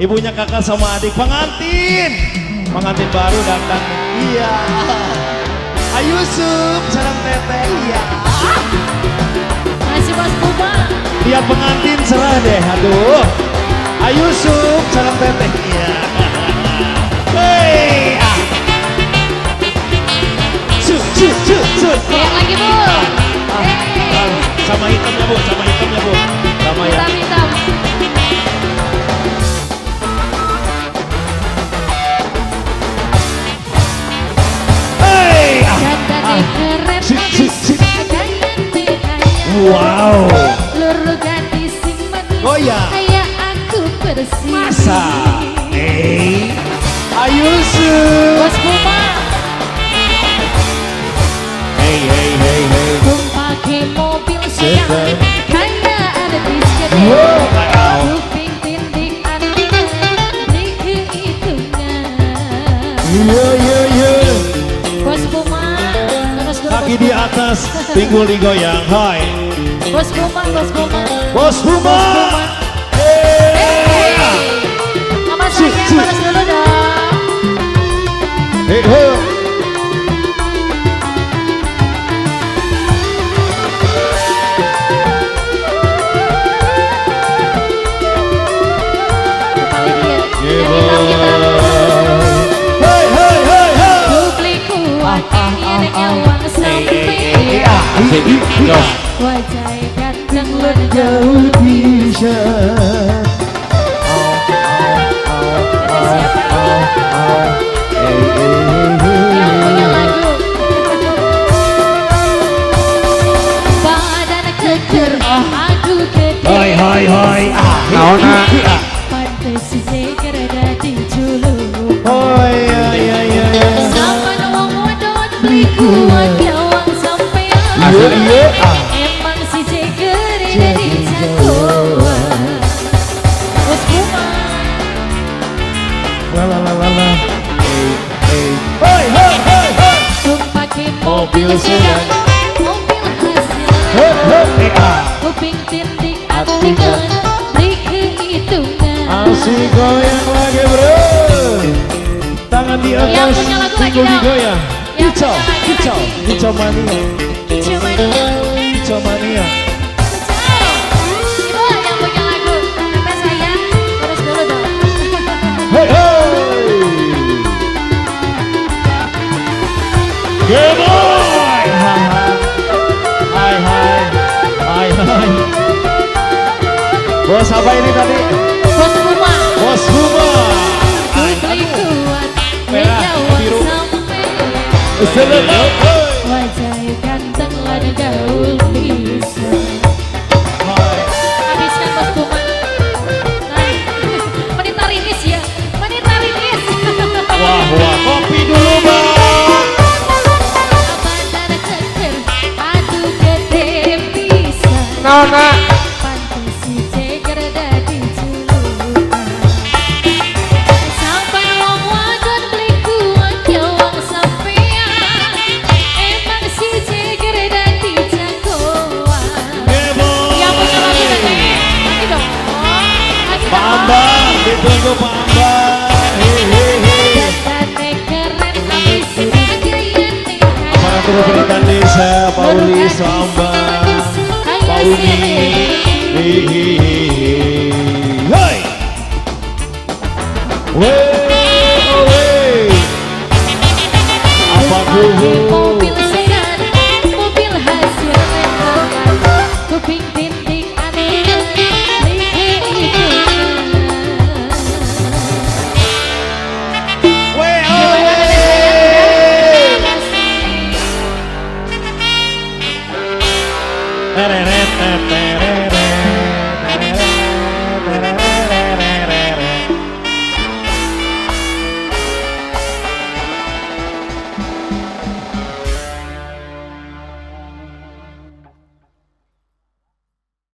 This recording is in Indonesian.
Ibunya kakak sama adik pengantin. Pengantin baru datang. Iya. Ayo Sup, sarang teteh. Iya. Masih Mas Buma. Lihat pengantin serah deh. Aduh. Ayo Sup, sarang teteh. Iya. Hei. Sup. Yang lagi Bu. Sama hitamnya Bu, sama hitamnya Bu. Sama ya. Hitam. Hey. Wow. Luru ganti sing manis. Goyang. Kayak aku bersih. Masa. Ayo Sup. Bos Buma. Hey. Bum pakai mobil sayang. Kayak artis gede. Wow. Kuping tindik artinya. Beli kehitungan. Iya. Bos Buma. Terus dulu, Kaki Bos di Buma. atas, pinggul digoyang. Hai. Bos Buma. Bos Buma. Mama sayang balas dulu dong. Hey ho. Kepala dia. Yang hitam. Hey. Publik kuat ingin ewang sampai. Wajah ganteng lu jauh bisa. Ada siapa ini? Yang punya lagu. Badan keker, aku gede. Hai. Naona. Pantes si jeger dadi julu. Oh iya. Sama wong wadon beli kuat ewang sampean. Iya. Emang si jeger dadi jagoan. Bos Buma. La. Hey. Pakai mobil sedang, mobil Hey. hasil. Kuping tindik atikan, beli kehitungan. Asik goyang lagi bro. Tangan di Yang atas, punya lagu lagi pinggul dong. digoyang. Yang punya lagu lagi. Kicau mania. Cuman dia. Kicau mania. Ibu yang punya lagu, kata saya, terus dulu dong. Hey. Good boy. Hai. Bos apa ini tadi? Bos Buma. Bos Buma. Beli kuat, Merah, menjawab biru. sampai. Wajah ganteng lada gaul bisa. Habiskan Bos Buma. Nah, menita rinis ya. Menita rinis. Wah, kopi dulu bang. Badan keker, aduh gede bisa. Nona. Pantes si jeger dadi julukan. Sampai wong wadon beli kuat ewang sampean. Emang si jeger dadi jagoan. Yang punya lagu teteh, lagi dong. Lagi Pak dong. Ambang, ditunggu Pak Ambang. Dandannya keren habis gaya nikah. Para turut berikan desa, Pauli Sambang, Pauli. Hey.